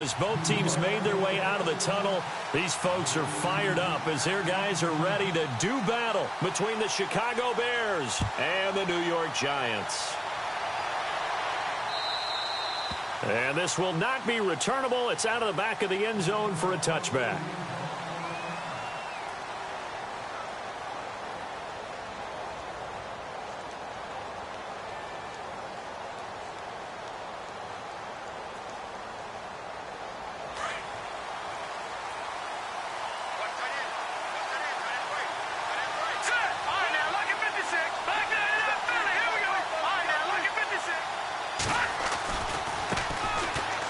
As both teams made their way out of the tunnel, these folks are fired up as their guys are ready to do battle between the Chicago Bears and the New York Giants. And this will not be returnable. It's out of the back of the end zone for a touchback.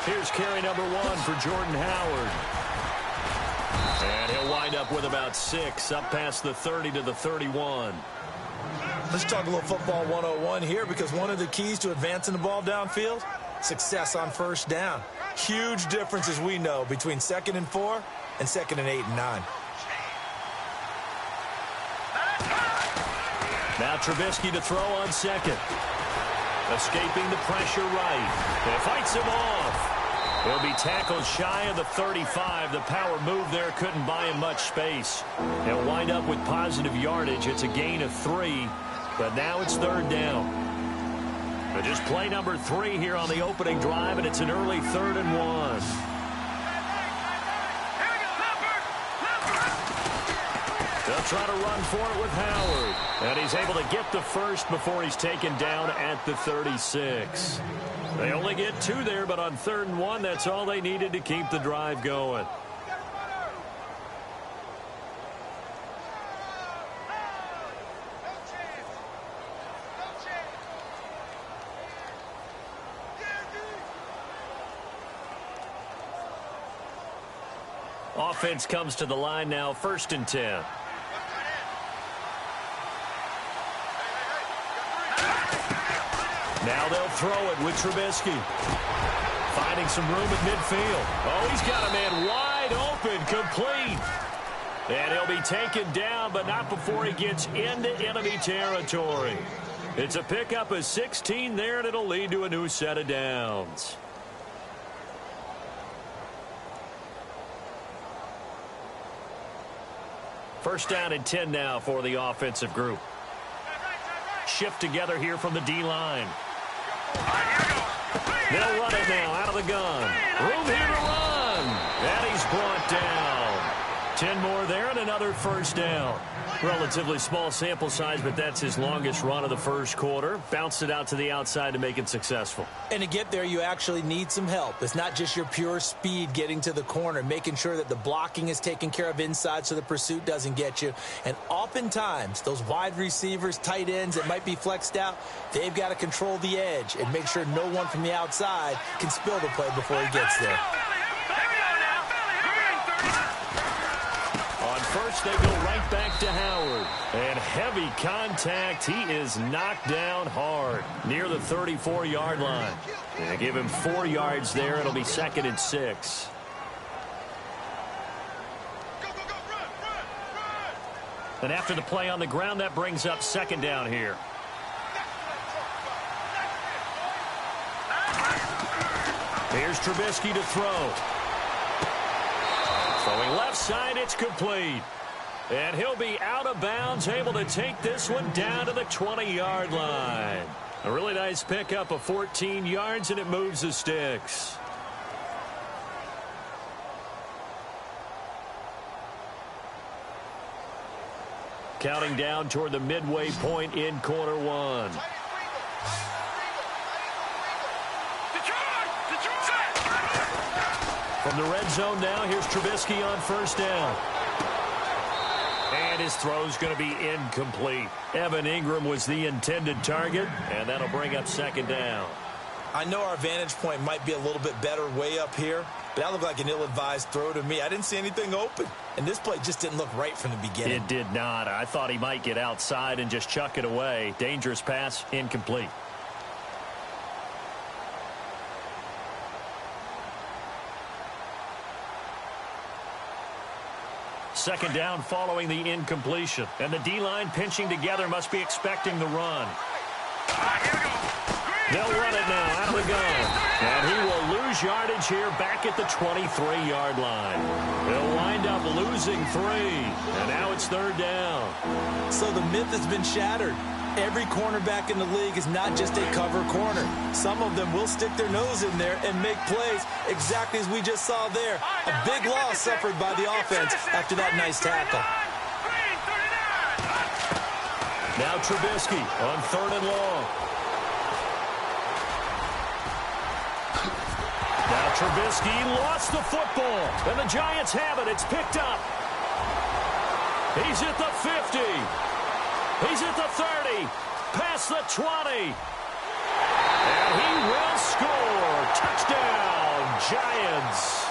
Here's carry number 1 for Jordan Howard. And he'll wind up with about 6, up past the 30 to the 31. Let's talk a little football 101 here, because one of the keys to advancing the ball downfield, success on first down. Huge difference, as we know, between 2nd and 4 and 2nd and 8 and 9. Now Trubisky to throw on 2nd. Escaping the pressure right. It fights him off. He'll be tackled shy of the 35. The power move there couldn't buy him much space. He'll wind up with positive yardage. It's a gain of 3, but now it's 3rd down. But just play number 3 here on the opening drive, and it's an early 3rd and 1. They'll try to run for it with Howard. And he's able to get the first before he's taken down at the 36. They only get 2 there, but on 3rd and 1, that's all they needed to keep the drive going. Offense comes to the line now, 1st and 10. Now they'll throw it with Trubisky. Finding some room at midfield. Oh, he's got a man wide open, complete. And he'll be taken down, but not before he gets into enemy territory. It's a pickup of 16 there, and it'll lead to a new set of downs. First down and 10 now for the offensive group. Shift together here from the D-line. They'll run it now out of the gun. Room here to run. And he's brought down. 10 more there and another first down. Relatively small sample size, but that's his longest run of the first quarter. Bounced it out to the outside to make it successful. And to get there, you actually need some help. It's not just your pure speed getting to the corner, making sure that the blocking is taken care of inside so the pursuit doesn't get you. And oftentimes, those wide receivers, tight ends that might be flexed out, they've got to control the edge and make sure no one from the outside can spill the play before he gets there. First, they go right back to Howard. And heavy contact. He is knocked down hard near the 34-yard line. They give him 4 yards there. It'll be 2nd and 6. And after the play on the ground, that brings up 2nd down here. Here's Trubisky to throw. Throwing left side, it's complete. And he'll be out of bounds, able to take this one down to the 20-yard line. A really nice pickup of 14 yards, and it moves the sticks. Counting down toward the midway point in quarter 1. From the red zone now, here's Trubisky on first down. And his throw's going to be incomplete. Evan Ingram was the intended target, and that'll bring up 2nd down. I know our vantage point might be a little bit better way up here, but that looked like an ill-advised throw to me. I didn't see anything open, and this play just didn't look right from the beginning. It did not. I thought he might get outside and just chuck it away. Dangerous pass, incomplete. Second down following the incompletion. And the D-line pinching together must be expecting the run. They'll run it now out of the gun. And he will lose lose yardage here back at the 23-yard line. They'll wind up losing 3, and now it's 3rd down. So the myth has been shattered. Every cornerback in the league is not just a cover corner. Some of them will stick their nose in there and make plays exactly as we just saw there. A big loss suffered by the offense after that nice tackle. Now Trubisky on 3rd and long. Now Trubisky lost the football, and the Giants have it. It's picked up. He's at the 50. He's at the 30, past the 20. And he will score. Touchdown, Giants.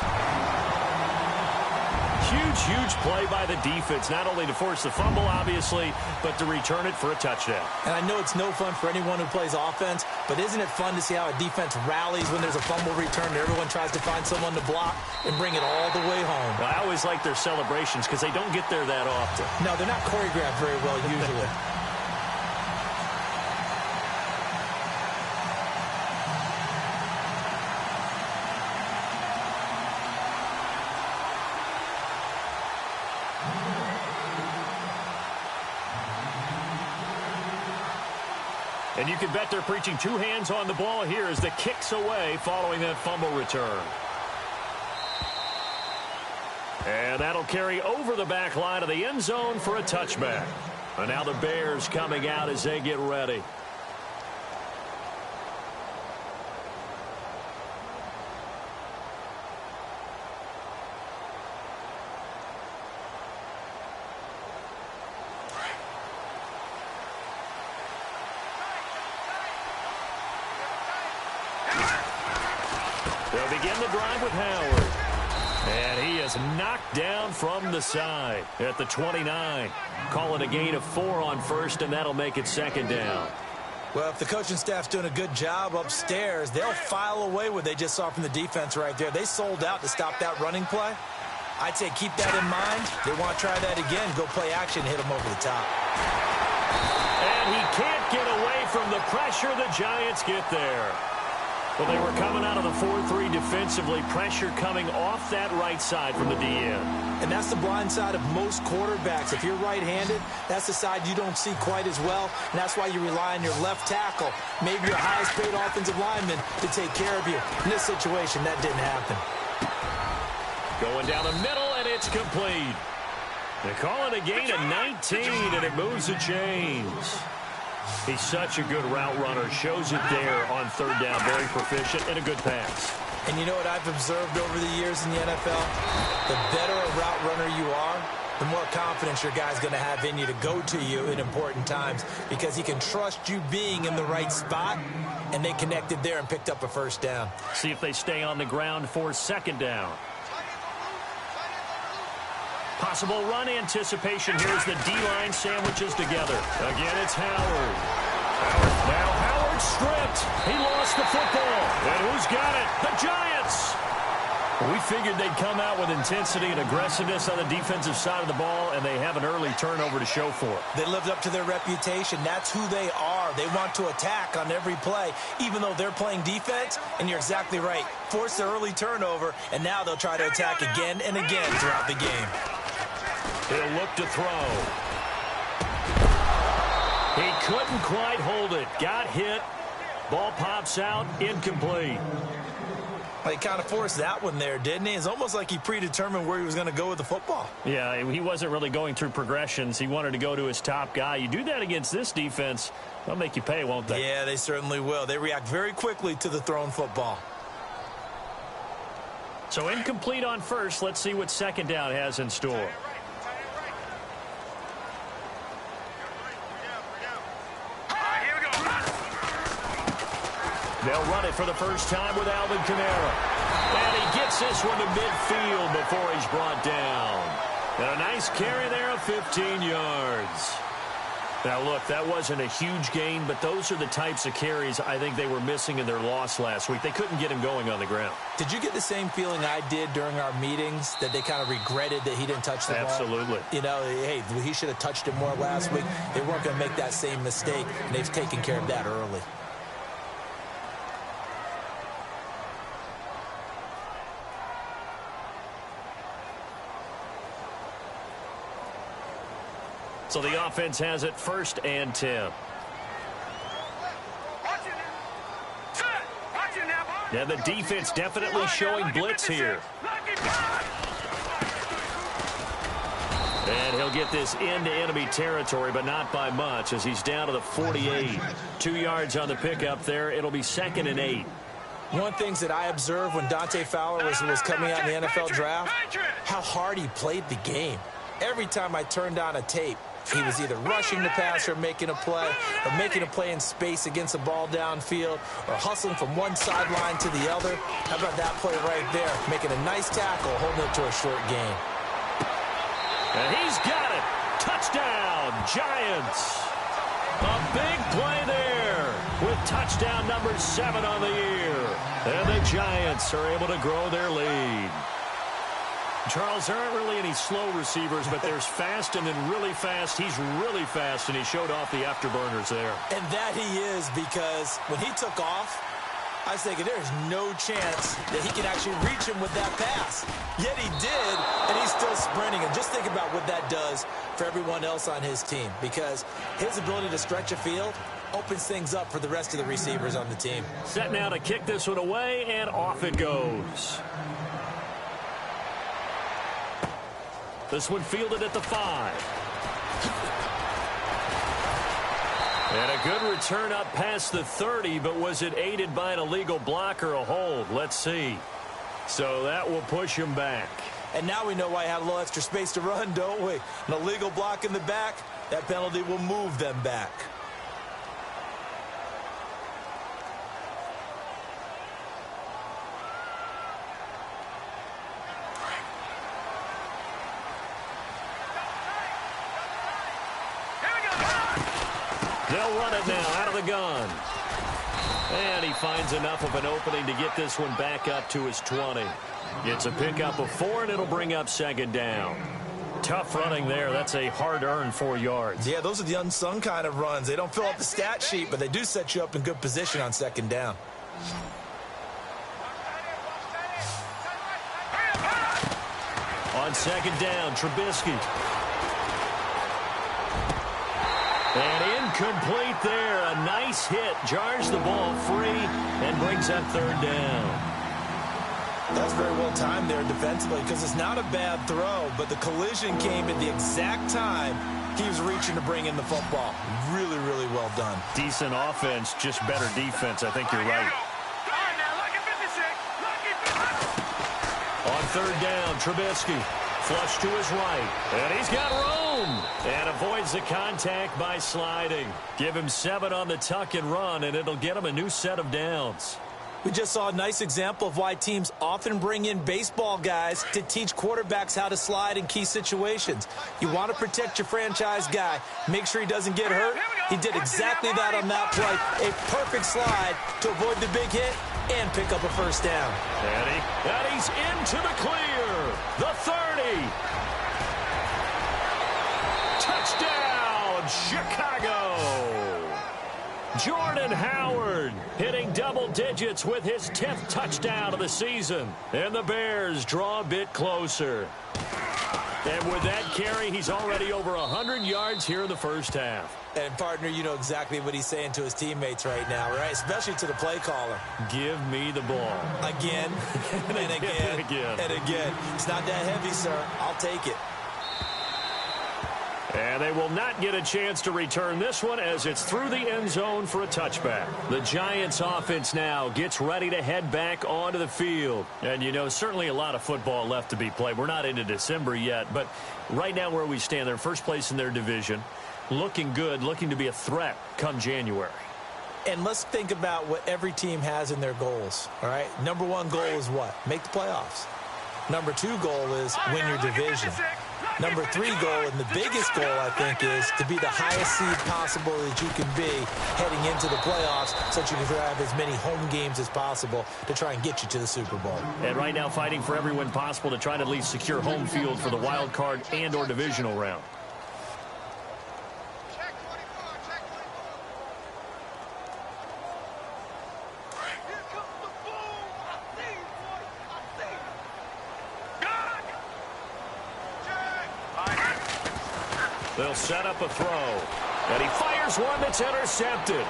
Huge play by the defense, not only to force the fumble, obviously, but to return it for a touchdown. And I know it's no fun for anyone who plays offense, but isn't it fun to see how a defense rallies when there's a fumble return and everyone tries to find someone to block and bring it all the way home? I always like their celebrations because they don't get there that often. No, they're not choreographed very well usually. And you can bet they're preaching 2 hands on the ball here as the kick's away following that fumble return. And that'll carry over the back line of the end zone for a touchback. And now the Bears coming out as they get ready. They'll begin the drive with Howard. And he is knocked down from the side at the 29. Calling a gain of 4 on first, and that'll make it 2nd down. Well, if the coaching staff's doing a good job upstairs, they'll file away what they just saw from the defense right there. They sold out to stop that running play. I'd say keep that in mind. They want to try that again. Go play action, hit them over the top. And he can't get away from the pressure. The Giants get there. Well, they were coming out of the 4-3 defensively. Pressure coming off that right side from the DN. And that's the blind side of most quarterbacks. If you're right-handed, that's the side you don't see quite as well. And that's why you rely on your left tackle, maybe your highest-paid offensive lineman, to take care of you. In this situation, that didn't happen. Going down the middle, and it's complete. They call it a gain of 19, and it moves the chains. He's such a good route runner. Shows it there on 3rd down. Very proficient and a good pass. And you know what I've observed over the years in the NFL? The better a route runner you are, the more confidence your guy's going to have in you to go to you in important times because he can trust you being in the right spot, and they connected there and picked up a 1st down. See if they stay on the ground for 2nd down. Possible run anticipation here as the D-line sandwiches together. Again, it's Howard. Now Howard stripped. He lost the football. And who's got it? The Giants. We figured they'd come out with intensity and aggressiveness on the defensive side of the ball, and they have an early turnover to show for it. They lived up to their reputation. That's who they are. They want to attack on every play, even though they're playing defense. And you're exactly right. Force the early turnover, and now they'll try to attack again and again throughout the game. He'll look to throw. He couldn't quite hold it. Got hit. Ball pops out. Incomplete. Well, he kind of forced that one there, didn't he? It's almost like he predetermined where he was going to go with the football. Yeah, he wasn't really going through progressions. He wanted to go to his top guy. You do that against this defense, they'll make you pay, won't they? Yeah, they certainly will. They react very quickly to the thrown football. So incomplete on first. Let's see what 2nd down has in store. They'll run it for the first time with Alvin Kamara. And he gets this one to midfield before he's brought down. And a nice carry there of 15 yards. Now, look, that wasn't a huge gain, but those are the types of carries I think they were missing in their loss last week. They couldn't get him going on the ground. Did you get the same feeling I did during our meetings, that they kind of regretted that he didn't touch the ball? Absolutely. You know, hey, he should have touched it more last week. They weren't going to make that same mistake, and they've taken care of that early. So the offense has it 1st and 10. And the defense definitely showing blitz here. And he'll get this into enemy territory, but not by much, as he's down to the 48. 2 yards on the pickup there. It'll be 2nd and 8. One thing that I observed when Dante Fowler was coming out in the NFL draft, how hard he played the game. Every time I turned on a tape, he was either rushing the passer, making a play, or making a play in space against the ball downfield, or hustling from one sideline to the other. How about that play right there? Making a nice tackle, holding it to a short gain. And he's got it. Touchdown, Giants. A big play there with touchdown number 7 on the year. And the Giants are able to grow their lead. Charles, there aren't really any slow receivers, but there's fast and then really fast. He's really fast, and he showed off the afterburners there. And that he is, because when he took off, I was thinking there's no chance that he can actually reach him with that pass. Yet he did, and he's still sprinting. And just think about what that does for everyone else on his team, because his ability to stretch a field opens things up for the rest of the receivers on the team. Set now to kick this one away, and off it goes. This one fielded at the 5. And a good return up past the 30, but was it aided by an illegal block or a hold? Let's see. So that will push him back. And now we know why he had a little extra space to run, don't we? An illegal block in the back, that penalty will move them back. They'll run it now out of the gun. And he finds enough of an opening to get this one back up to his 20. It's a pickup of 4, and it'll bring up 2nd down. Tough running there. That's a hard-earned 4 yards. Yeah, those are the unsung kind of runs. They don't fill up the stat sheet, but they do set you up in good position on 2nd down. On 2nd down, Trubisky. And incomplete there. A nice hit. Jars the ball free and brings up 3rd down. That's very well timed there defensively, because it's not a bad throw, but the collision came at the exact time he was reaching to bring in the football. Really, really well done. Decent offense, just better defense. I think you're right. On 3rd down, Trubisky. Flush to his right. And he's got room. And avoids the contact by sliding. Give him 7 on the tuck and run, and it'll get him a new set of downs. We just saw a nice example of why teams often bring in baseball guys to teach quarterbacks how to slide in key situations. You want to protect your franchise guy. Make sure he doesn't get hurt. He did exactly that on that play. A perfect slide to avoid the big hit and pick up a 1st down. And he's into the clear. The 30. Touchdown, Chicago. Jordan Howard hitting double digits with his 10th touchdown of the season. And the Bears draw a bit closer. And with that carry, he's already over 100 yards here in the 1st half. And, partner, you know exactly what he's saying to his teammates right now, right? Especially to the play caller. Give me the ball. Again, and again, and again. It's not that heavy, sir. I'll take it. And they will not get a chance to return this one as it's through the end zone for a touchback. The Giants offense now gets ready to head back onto the field. And, you know, certainly a lot of football left to be played. We're not into December yet, but right now where we stand, they're first place in their division. Looking good, looking to be a threat come January. And let's think about what every team has in their goals, all right? Number 1 goal is what? Make the playoffs. Number 2 goal is win your division. Number 3 goal, and the biggest goal, I think, is to be the highest seed possible that you can be heading into the playoffs so that you can have as many home games as possible to try and get you to the Super Bowl. And right now fighting for every win possible to try to at least secure home field for the wild card and or divisional round. They'll set up a throw. And he fires one that's intercepted.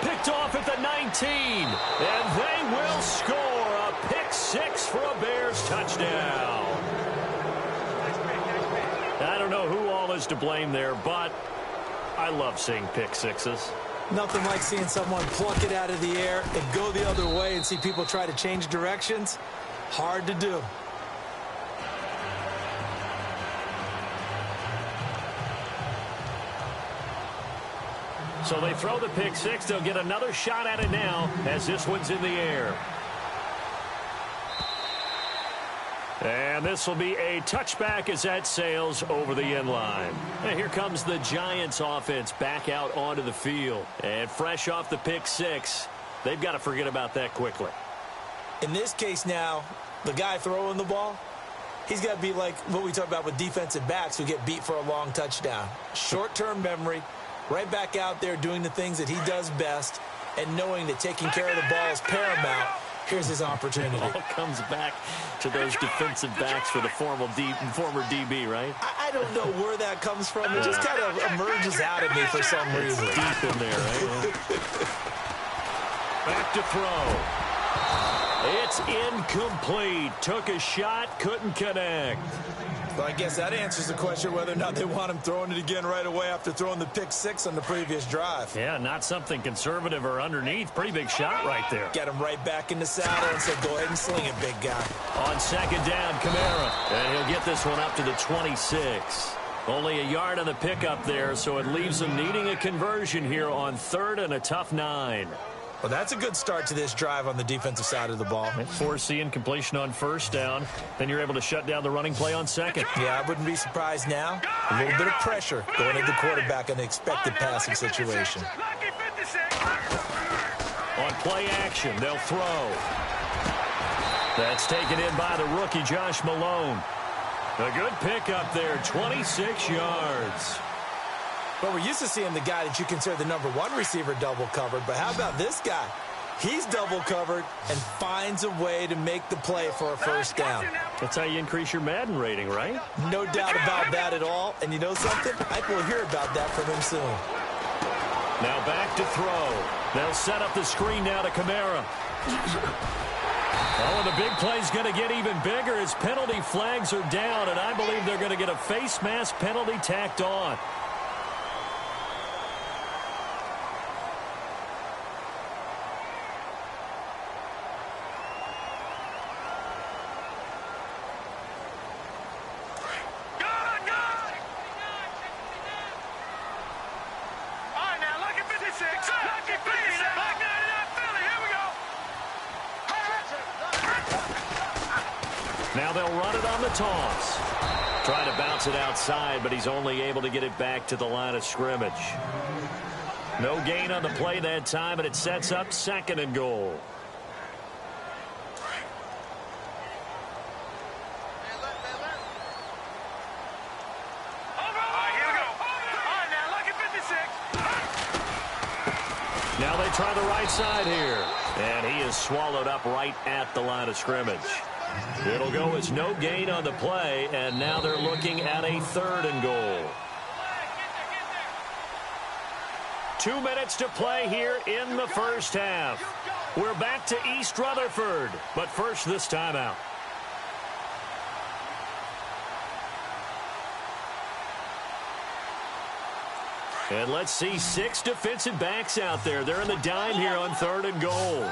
Picked off at the 19. And they will score a pick six for a Bears touchdown. I don't know who all is to blame there, but I love seeing pick sixes. Nothing like seeing someone pluck it out of the air and go the other way and see people try to change directions. Hard to do. So they throw the pick six. They'll get another shot at it now as this one's in the air. And this will be a touchback as that sails over the end line. And here comes the Giants offense back out onto the field. And fresh off the pick six, they've got to forget about that quickly. In this case now, the guy throwing the ball, he's got to be like what we talk about with defensive backs who get beat for a long touchdown. Short-term memory, right back out there doing the things that he does best, and knowing that taking care of the ball is paramount. Here's his opportunity. It all comes back to those defensive backs for the former DB, right? I don't know where that comes from. It just kind of emerges out of me for some reason. It's deep in there, right? Back to throw. It's incomplete. Took a shot, couldn't connect. Well, I guess that answers the question whether or not they want him throwing it again right away after throwing the pick six on the previous drive. Yeah, not something conservative or underneath. Pretty big shot right there. Get him right back in the saddle and said, go ahead and sling it, big guy. On second down, Kamara. And he'll get this one up to the 26. Only a yard on the pickup there, so it leaves them needing a conversion here on third and a tough 9. Well, that's a good start to this drive on the defensive side of the ball. Forcing completion on first down. Then you're able to shut down the running play on second. Yeah, I wouldn't be surprised now. A little bit of pressure going at the quarterback in the expected passing situation. On play action, they'll throw. That's taken in by the rookie, Josh Malone. A good pickup there, 26 yards. Well, we're used to seeing the guy that you consider the number one receiver double covered, but how about this guy? He's double covered and finds a way to make the play for a first down. That's how you increase your Madden rating, right? No doubt about that at all. And you know something? I think we'll hear about that from him soon. Now back to throw. They'll set up the screen now to Kamara. Oh, and the big play's going to get even bigger as penalty flags are down, and I believe they're going to get a face mask penalty tacked on. Now they'll run it on the toss. Trying to bounce it outside, but he's only able to get it back to the line of scrimmage. No gain on the play that time, and it sets up second and goal. Now they try the right side here. And he is swallowed up right at the line of scrimmage. It'll go as no gain on the play, and now they're looking at a third and goal. 2 minutes to play here in the first half. We're back to East Rutherford, but first this timeout. And let's see 6 defensive backs out there. They're in the dime here on third and goal.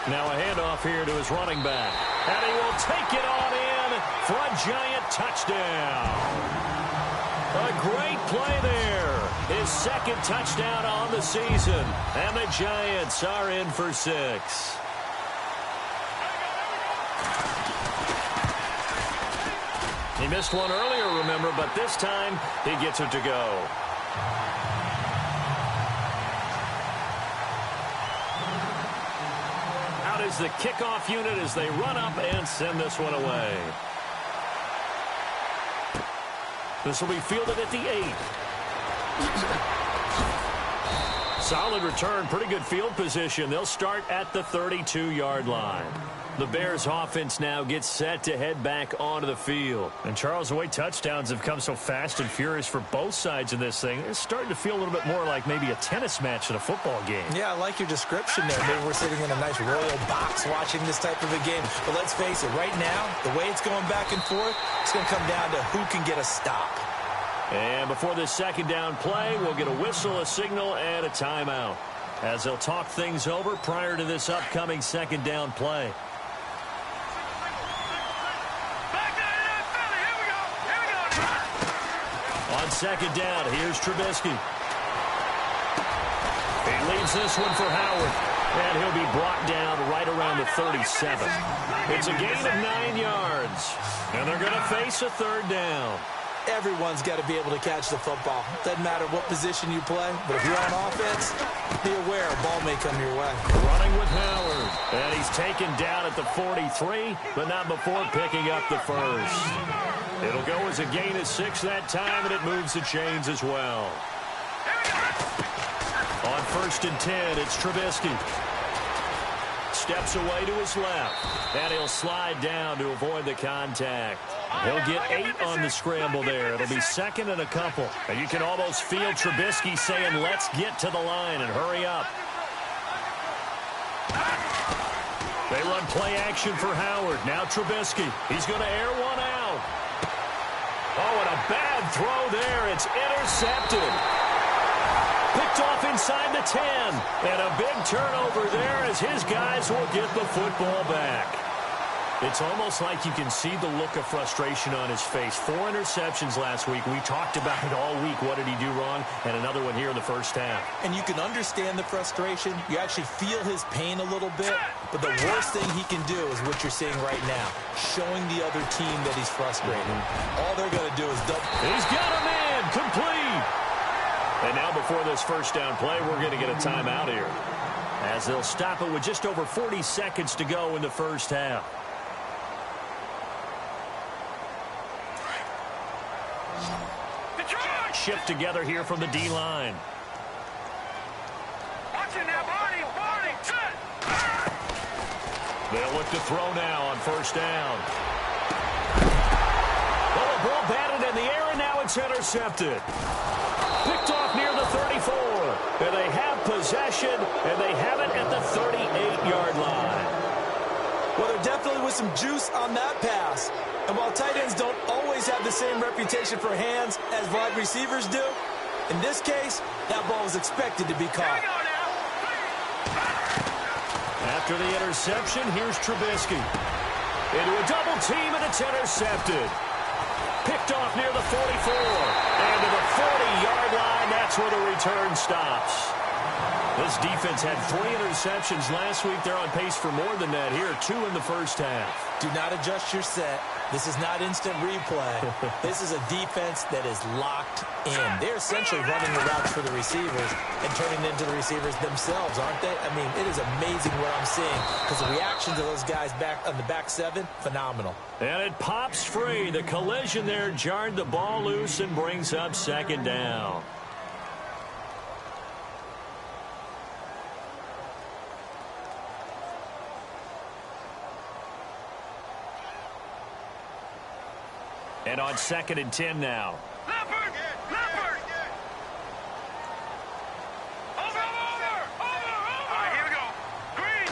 Now a handoff here to his running back. And he will take it on in for a Giant touchdown. A great play there. His second touchdown on the season. And the Giants are in for 6. He missed one earlier, remember, but this time he gets it to go. Out is the kickoff unit as they run up and send this one away. This will be fielded at the 8. Solid return, pretty good field position. They'll start at the 32-yard line. The Bears offense now gets set to head back onto the field. And Charles, the way touchdowns have come so fast and furious for both sides of this thing, it's starting to feel a little bit more like maybe a tennis match in a football game. Yeah, I like your description there. Maybe we're sitting in a nice royal box watching this type of a game. But let's face it, right now, the way it's going back and forth, it's going to come down to who can get a stop. And before this second down play, we'll get a whistle, a signal, and a timeout, as they'll talk things over prior to this upcoming second down play. On second down, here's Trubisky. He leads this one for Howard, and he'll be brought down right around the 37. It's a gain of 9 yards, and they're going to face a third down. Everyone's got to be able to catch the football. Doesn't matter what position you play, but if you're on offense, be aware a ball may come your way. Running with Howard, and he's taken down at the 43, but not before picking up the first. It'll go as a gain of 6 that time, and it moves the chains as well. On 1st and 10, it's Trubisky. Steps away to his left, and he'll slide down to avoid the contact. He'll get 8 on the scramble there. It'll be second and a couple. And you can almost feel Trubisky saying, let's get to the line and hurry up. They run play action for Howard. Now Trubisky. He's going to air one out. Oh, and a bad throw there. It's intercepted. Picked off inside the 10. And a big turnover there as his guys will get the football back. It's almost like you can see the look of frustration on his face. 4 interceptions last week. We talked about it all week. What did he do wrong? And another one here in the first half. And you can understand the frustration. You actually feel his pain a little bit. But the worst thing he can do is what you're seeing right now, showing the other team that he's frustrated. All they're going to do is double. He's got a man. Complete. And now before this first down play, we're going to get a timeout here, as they'll stop it with just over 40 seconds to go in the first half. Shift together here from the D-line. They'll look to throw now on first down. Oh, the ball batted in the air, and now it's intercepted. Picked off near the 34. And they have possession, and they have it at the 38-yard line. Well, there definitely was some juice on that pass. And while tight ends don't always have the same reputation for hands as wide receivers do, in this case, that ball was expected to be caught. After the interception, here's Trubisky. Into a double team, and it's intercepted. Picked off near the 44. And to the 40-yard line, that's where the return stops. This defense had 3 interceptions last week. They're on pace for more than that here. 2 in the first half. Do not adjust your set. This is not instant replay. This is a defense that is locked in. They're essentially running the routes for the receivers and turning into the receivers themselves, aren't they? I mean, it is amazing what I'm seeing, because the reactions of those guys back on the back 7, phenomenal. And it pops free. The collision there jarred the ball loose and brings up second down. And on 2nd and 10 now. Leopard! Leopard! Over! All right, here we go. Green!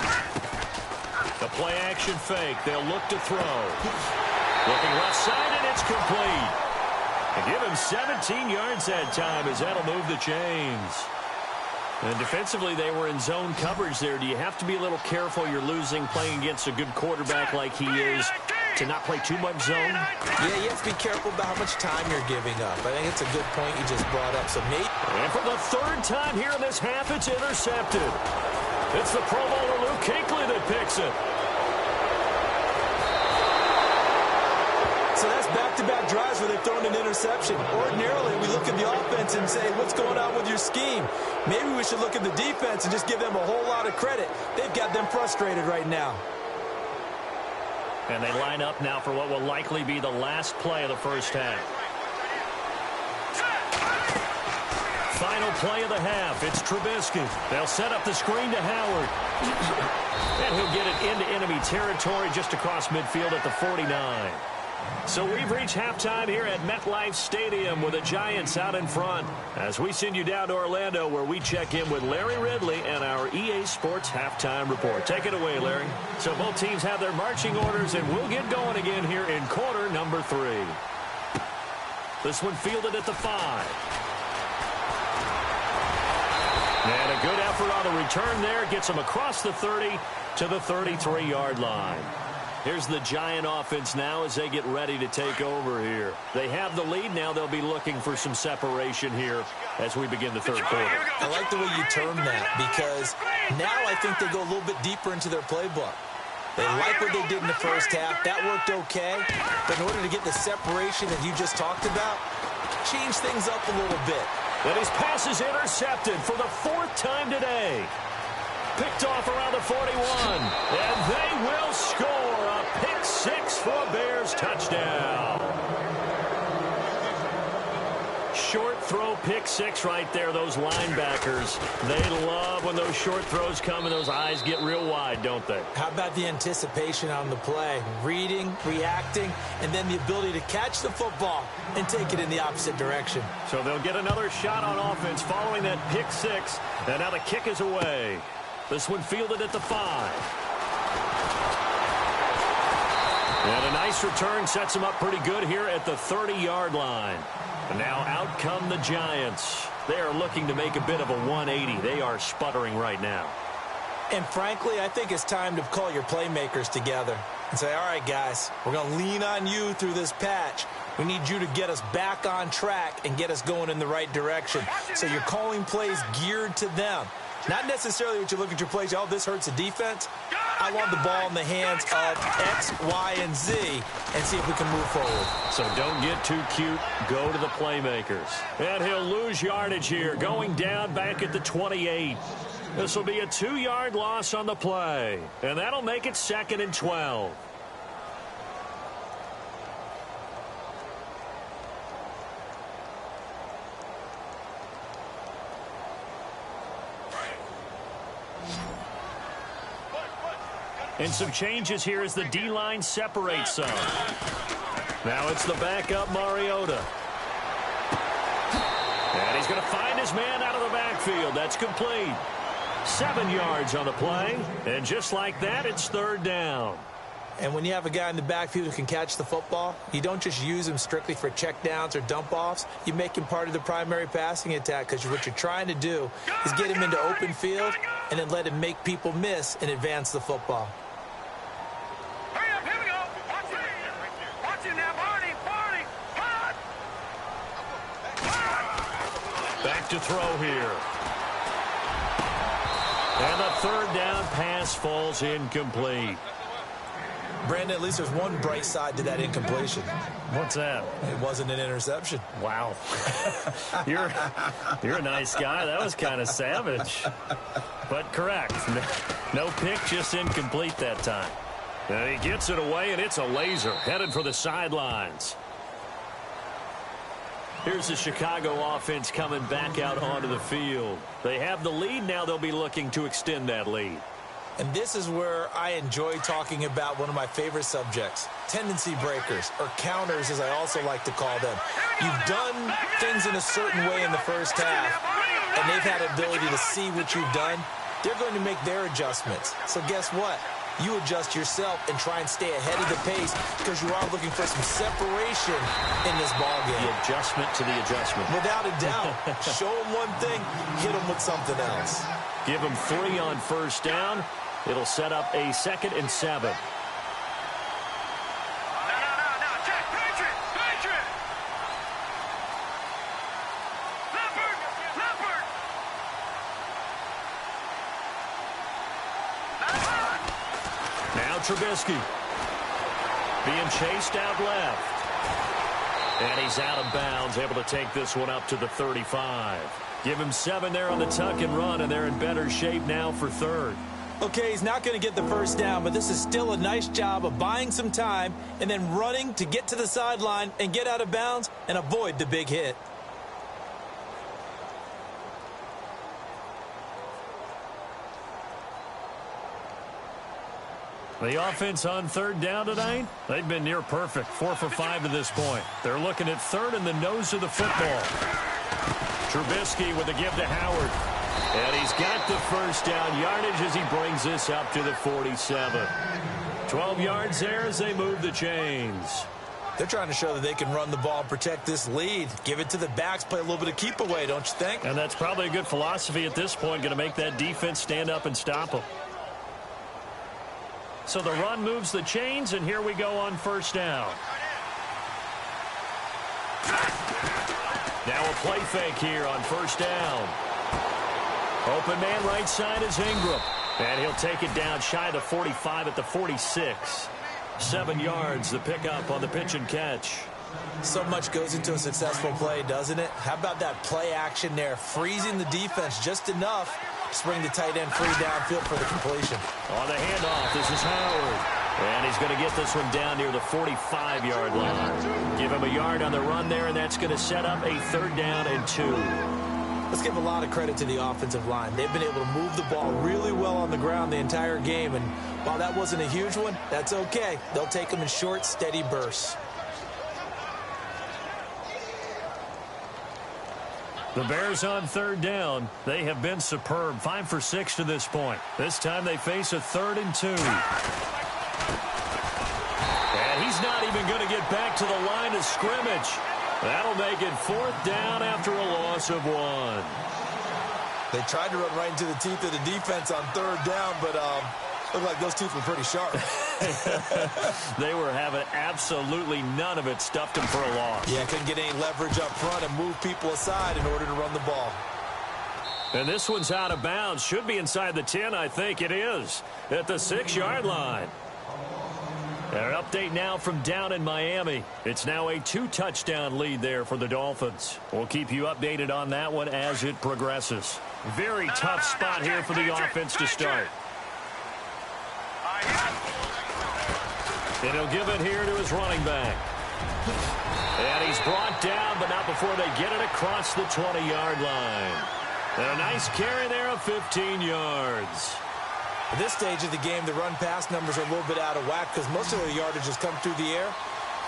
The play action fake. They'll look to throw. Looking left side, and it's complete. And give him 17 yards that time, as that'll move the chains. And defensively, they were in zone coverage there. Do you have to be a little careful? You're losing playing against a good quarterback like he is, to not play too much zone? Yeah, you have to be careful about how much time you're giving up. I think it's a good point you just brought up. So maybe. And for the 3rd time here in this half, it's intercepted. It's the Pro Bowler Luke Kuechly that picks it. So that's back-to-back drives where they've thrown an interception. Ordinarily, we look at the offense and say, what's going on with your scheme? Maybe we should look at the defense and just give them a whole lot of credit. They've got them frustrated right now. And they line up now for what will likely be the last play of the first half. final play of the half. It's Trubisky. They'll set up the screen to Howard. And he'll get it into enemy territory just across midfield at the 49. So we've reached halftime here at MetLife Stadium with the Giants out in front. As we send you down to Orlando where we check in with Larry Ridley and our EA Sports Halftime Report. Take it away, Larry. So both teams have their marching orders, and we'll get going again here in quarter number 3. This one fielded at the 5. And a good effort on the return there. Gets them across the 30 to the 33-yard line. Here's the Giant offense now as they get ready to take over here. They have the lead. Now they'll be looking for some separation here as we begin the third quarter. I like the way you term that, because now I think they go a little bit deeper into their playbook. They like what they did in the first half. That worked okay. But in order to get the separation that you just talked about, change things up a little bit. And his pass is intercepted for the 4th time today. Picked off around the 41. And they will score a pick-6 for a Bears touchdown. Short throw pick-6 right there, those linebackers. They love when those short throws come and those eyes get real wide, don't they? How about the anticipation on the play? Reading, reacting, and then the ability to catch the football and take it in the opposite direction. So they'll get another shot on offense following that pick-6. And now the kick is away. This one fielded at the 5. And a nice return sets him up pretty good here at the 30-yard line. And now out come the Giants. They are looking to make a bit of a 180. They are sputtering right now. And frankly, I think it's time to call your playmakers together and say, all right, guys, we're going to lean on you through this patch. We need you to get us back on track and get us going in the right direction. So you're calling plays geared to them. Not necessarily what you look at your plays, oh, this hurts the defense. I want the ball in the hands of X, Y, and Z and see if we can move forward. So don't get too cute. Go to the playmakers. And he'll lose yardage here, going down back at the 28. This will be a 2-yard loss on the play. And that'll make it 2nd and 12. And some changes here as the D-line separates some. Now it's the backup Mariota. And he's going to find his man out of the backfield. That's complete. 7 yards on the play. And just like that, it's 3rd down. And when you have a guy in the backfield who can catch the football, you don't just use him strictly for checkdowns or dump-offs. You make him part of the primary passing attack, because what you're trying to do is get him into open field and then let him make people miss and advance the football. Back to throw here. And the 3rd down pass falls incomplete. Brandon, at least there's one bright side to that incompletion. What's that? It wasn't an interception. Wow. You're a nice guy. That was kind of savage. But correct. No pick, just incomplete that time. And he gets it away, and it's a laser headed for the sidelines. Here's the Chicago offense coming back out onto the field. They have the lead. Now they'll be looking to extend that lead. And this is where I enjoy talking about one of my favorite subjects, tendency breakers, or counters as I also like to call them. You've done things in a certain way in the first half, and they've had ability to see what you've done. They're going to make their adjustments. So guess what? You adjust yourself and try and stay ahead of the pace, because you are looking for some separation in this ballgame. The adjustment to the adjustment. Without a doubt. Show them one thing, hit them with something else. Give them 3 on 1st down. It'll set up a 2nd and 7. Now Trubisky being chased out left. And he's out of bounds, able to take this one up to the 35. Give him 7 there on the tuck and run, and they're in better shape now for 3rd. Okay, he's not going to get the 1st down, but this is still a nice job of buying some time and then running to get to the sideline and get out of bounds and avoid the big hit. The offense on third down tonight, they've been near perfect, 4 for 5 to this point. They're looking at third in the nose of the football. Trubisky with a give to Howard. And he's got the first down yardage as he brings this up to the 47. 12 yards there as they move the chains. They're trying to show that they can run the ball and protect this lead. Give it to the backs, play a little bit of keep away, don't you think? And that's probably a good philosophy at this point, going to make that defense stand up and stop them. So the run moves the chains, and here we go on first down. Now a play fake here on first down. Open man right side is Ingram. And he'll take it down shy of the 45 at the 46. 7 yards, the pickup on the pitch and catch. So much goes into a successful play, doesn't it? How about that play action there? Freezing the defense just enough to bring the tight end free downfield for the completion. On the handoff, this is Howard. And he's going to get this one down near the 45-yard line. Give him a yard on the run there, and that's going to set up a third down and 2. Let's give a lot of credit to the offensive line. They've been able to move the ball really well on the ground the entire game, and while that wasn't a huge one, that's okay. They'll take them in short, steady bursts. The Bears on third down. They have been superb. 5 for 6 to this point. This time they face a 3rd and 2. And he's not even going to get back to the line of scrimmage. That'll make it 4th down after a loss of 1. They tried to run right into the teeth of the defense on third down, but looked like those teeth were pretty sharp. They were having absolutely none of it. Stuffed them for a loss. Yeah, couldn't get any leverage up front and move people aside in order to run the ball. And this one's out of bounds. Should be inside the 10, I think it is. At the 6-yard line. An update now from down in Miami. It's now a 2-touchdown lead there for the Dolphins. We'll keep you updated on that one as it progresses. Very tough spot here for the offense to start. And he'll give it here to his running back. And he's brought down, but not before they get it across the 20-yard line. And a nice carry there of 15 yards. At this stage of the game, the run-pass numbers are a little bit out of whack because most of the yardage has come through the air.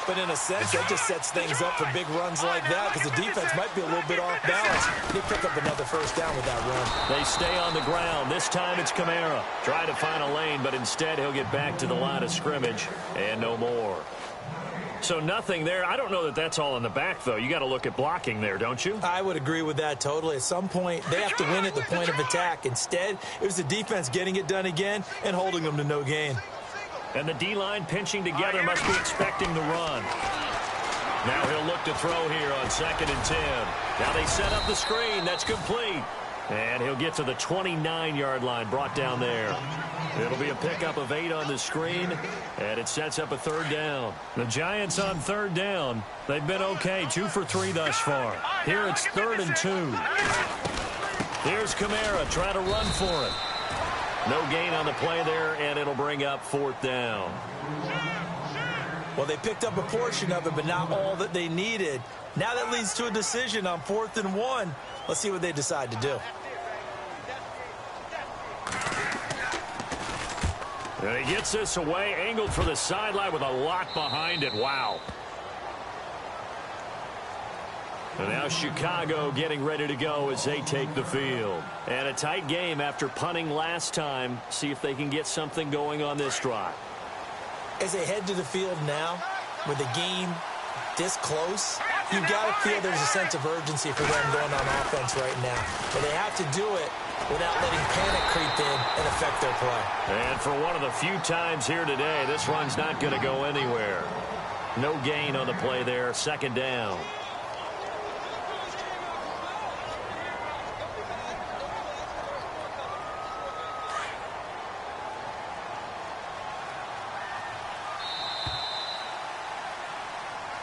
But in a sense, that just sets things up for big runs like that because the defense might be a little bit off balance. They pick up another first down with that run. They stay on the ground. This time it's Kamara. Try to find a lane, but instead he'll get back to the line of scrimmage and no more. So nothing there. I don't know that that's all in the back, though. You got to look at blocking there, don't you? I would agree with that totally. At some point, they have to win at the point of attack. Instead, it was the defense getting it done again and holding them to no gain. And the D-line pinching together must be expecting the run. Now he'll look to throw here on 2nd and 10. Now they set up the screen. That's complete. And he'll get to the 29-yard line, brought down there. It'll be a pickup of 8 on the screen, and it sets up a third down. The Giants on third down. They've been okay, 2 for 3 thus far. Here it's 3rd and 2. Here's Kamara trying to run for it. No gain on the play there, and it'll bring up 4th down. Well, they picked up a portion of it, but not all that they needed. Now that leads to a decision on 4th and 1. Let's see what they decide to do. And he gets this away, angled for the sideline with a lot behind it. Wow. And now Chicago getting ready to go as they take the field. And a tight game after punting last time. See if they can get something going on this drive. As they head to the field now, with the game this close, you've got to feel there's a sense of urgency for them going on offense right now. But they have to do it without letting panic creep in and affect their play. And for one of the few times here today, this run's not going to go anywhere. No gain on the play there, 2nd down.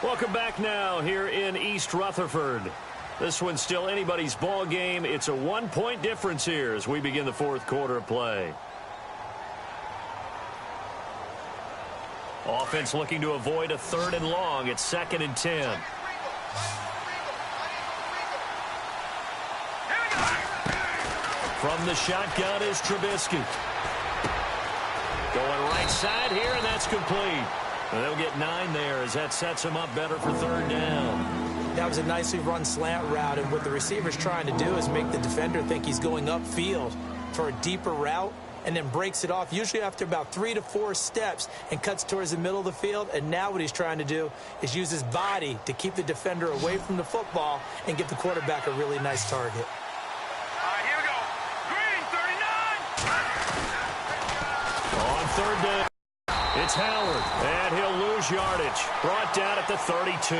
Welcome back now here in East Rutherford. This one's still anybody's ball game. It's a 1-point difference here as we begin the 4th quarter of play. Offense looking to avoid a 3rd and long. It's 2nd and 10. From the shotgun is Trubisky. Going right side here, and that's complete. And they'll get 9 there as that sets them up better for third down. That was a nicely run slant route, and what the receiver's trying to do is make the defender think he's going upfield for a deeper route, and then breaks it off, usually after about 3 to 4 steps, and cuts towards the middle of the field. And now what he's trying to do is use his body to keep the defender away from the football and give the quarterback a really nice target. All right, here we go. Green, 39. On third down, it's Howard, and he'll lose yardage. Brought down at the 32.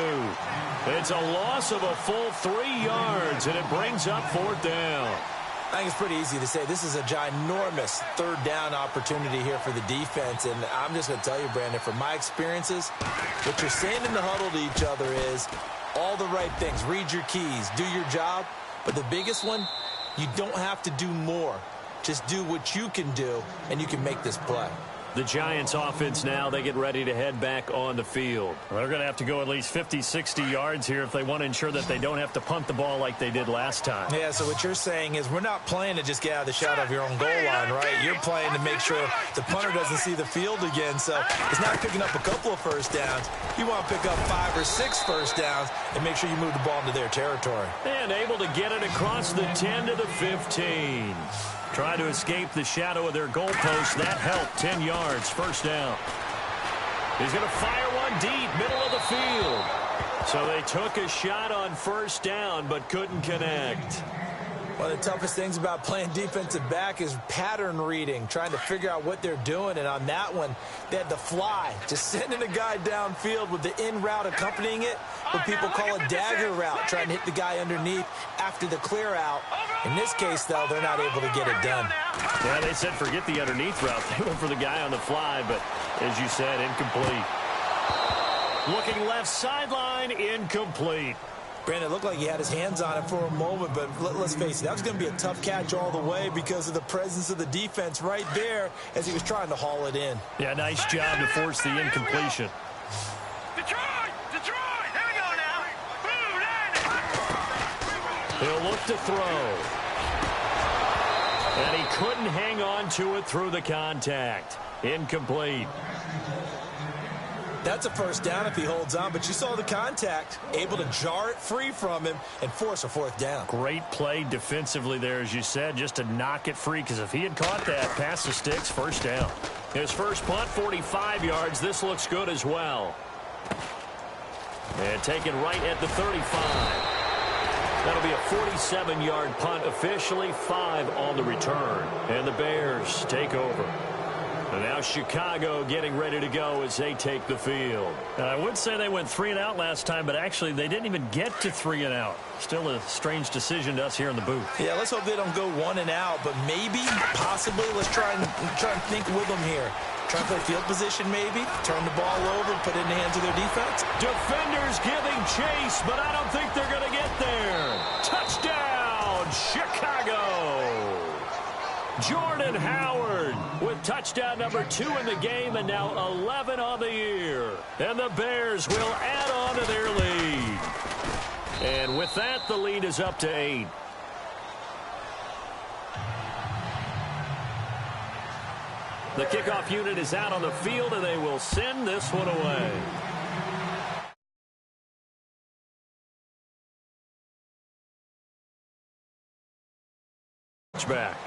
It's a loss of a full 3 yards, and it brings up fourth down. I think it's pretty easy to say this is a ginormous third down opportunity here for the defense. And I'm just going to tell you, Brandon, from my experiences, what you're saying in the huddle to each other is all the right things. Read your keys, do your job. But the biggest one, you don't have to do more. Just do what you can do, and you can make this play. The Giants offense now, they get ready to head back on the field. They're going to have to go at least 50, 60 yards here if they want to ensure that they don't have to punt the ball like they did last time. Yeah, so what you're saying is we're not playing to just get out of the shadow of your own goal line, right? You're playing to make sure the punter doesn't see the field again. So it's not picking up a couple of first downs. You want to pick up 5 or 6 first downs and make sure you move the ball into their territory. And able to get it across the 10 to the 15. Try to escape the shadow of their goalpost. That helped. 10 yards, first down. He's going to fire one deep, middle of the field. So they took a shot on first down, but couldn't connect. One of the toughest things about playing defensive back is pattern reading, trying to figure out what they're doing. And on that one, they had the fly, just sending a guy downfield with the in route accompanying it, what people call a dagger route, trying to hit the guy underneath after the clear out. In this case, though, they're not able to get it done. Yeah, they said forget the underneath route. They went for the guy on the fly, but as you said, incomplete. Looking left sideline, incomplete. Brandon, it looked like he had his hands on it for a moment, but let's face it, that was going to be a tough catch all the way because of the presence of the defense right there as he was trying to haul it in. Yeah, nice job to force the incompletion. Detroit! Detroit! Here we go now. He'll look to throw. And he couldn't hang on to it through the contact. Incomplete. That's a first down if he holds on, but you saw the contact, able to jar it free from him and force a fourth down. Great play defensively there, as you said, just to knock it free, because if he had caught that, past the sticks, first down. His first punt, 45 yards. This looks good as well. And taken right at the 35. That'll be a 47-yard punt, officially 5 on the return. And the Bears take over. And now Chicago getting ready to go as they take the field. I would say they went 3 and out last time, but actually they didn't even get to 3 and out. Still a strange decision to us here in the booth. Yeah, let's hope they don't go 1 and out, but maybe, possibly, let's try and think with them here. Try and play field position maybe, turn the ball over, put it in the hands of their defense. Defenders giving chase, but I don't think they're going to get there. Touchdown, Chicago. Jordan Howard with touchdown number 2 in the game and now 11 on the year. And the Bears will add on to their lead. And with that, the lead is up to 8. The kickoff unit is out on the field, and they will send this one away. Back.